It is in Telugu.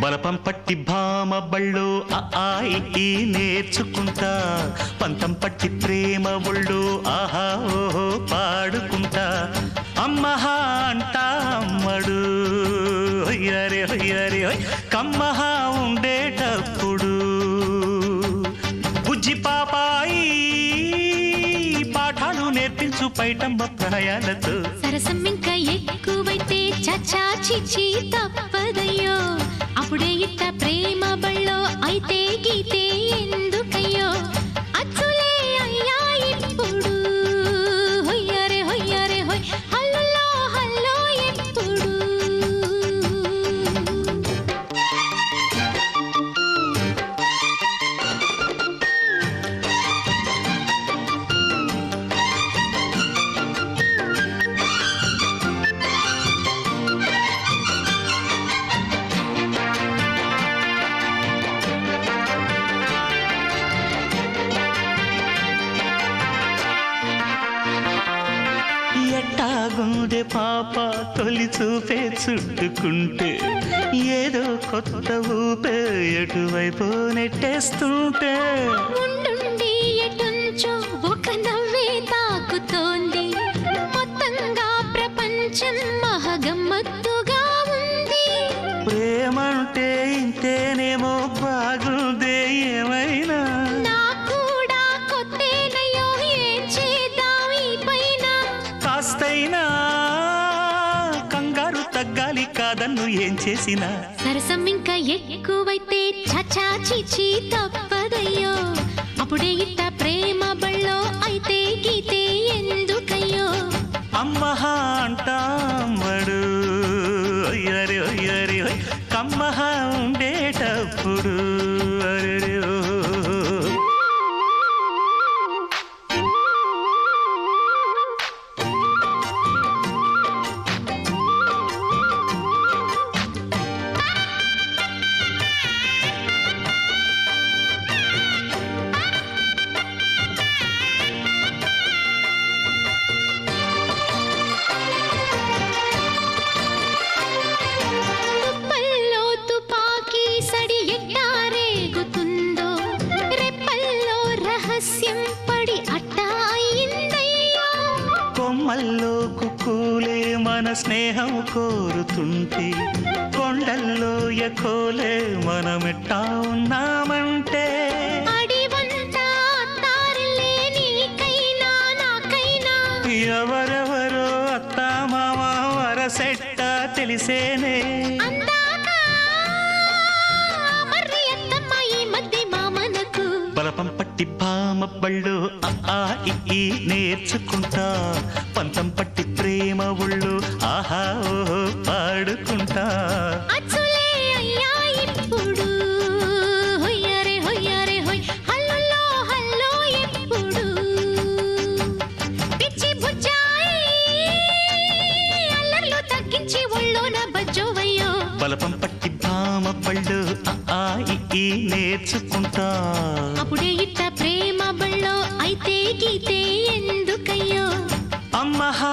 బలపం పట్టి భామ బళ్ళు ఈ నేర్చుకుంటా పంతం పట్టి ప్రేమ ఒళ్ళు ఆహా ఓహో పాడుకుంటా అమ్మహా అంటా అమ్మడు హొయ్యరే హొయ్యరే హొయ్ కమ్మహా ఉండేటప్పుడు బుజ్జి పాపాయి పాఠాలు నేర్పించు పైటమ్మ ప్రాయాలతో సరసం ఇంకా ఎక్కువైతే చచ్చా చిచి తప్పదయ్యో అప్పుడే ఇట్ట ప్రేమ బళ్ళో అయితే గీతే ఎందుకయ్యో అచ్చులే అయ్యా ఇప్పుడు హొయ్యరే హొయ్యరే హొయ్ హల్లులో హల్లో ఎప్పుడు ఎట్టాగుండే పాప తొలి చూపే చుట్టుకుంటే ఏదో కొత్త ఊపే ఎటువైపు నెట్టేస్తుంటే ఉండుండి ఎటుంచో ఒక నవ్వే తాకుతోంది మొత్తంగా ప్రపంచం మహగమ్మత్తుగా ఉంది ప్రేమంటే ఇంతేనేమో బాగుందే ఏమైనా కూడా కొత్తేనయ్యో ఏం చేద్దాం ఈ పైన కాస్తైనా కంగారు తగ్గాలి కాదన్ను ఏం చేసినా సరసం ఇంకా ఎక్కువైతే చచా చిచి తప్పదయ్యో అప్పుడే ఇట్ట ప్రేమ బళ్ళో అయితే గీతే ఎందుకయ్యో అమ్మహా అంటామడు అయ్యరే అయ్యరే కమ్మహా ఉండేటప్పుడు అరెరే ఓ. తుప్పల్లో తుపాకీ సడి ఎట్టా రేగుతుందో రెప్పల్లో రహస్యం పడి అట్టా అయిందయ్యో కొమ్మల్లో కుక్కూలే మన స్నేహం కోరుతుంటే కొండల్లో ఎకోలే మనమెట్టా ఉన్నామంటే అడివంతా అత్తారిల్లే నీకైనా నాకైనా ఎవరెవరో అత్తా మామ వరసెట్ట తెలిసేనే అందాక మర్రి అత్తమ్మ ఈ మధ్య మామనకు బలపం పట్టి భామ బళ్ళు ఈ నేర్చుకుంటా పంతం పట్టి ప్రేమ ఒళ్ళు ఆహా ఓహో పాడుకుంటా అచ్చులే అయ్యా ఇప్పుడు హొయ్యరే హొయ్యరే హొయ్ హల్లులో హల్లో ఎప్పుడు పిచ్చి బుజ్జాయి అల్లర్లు తగ్గించి ఒళ్ళోన బజ్జోవయ్యో బలపం పట్టి భామ బళ్ళు ఈ నేర్చుకుంటా అప్పుడే ఇట్ట ప్రేమ బళ్ళో అయితే గీతే ఎందుకయ్యో అమ్మహా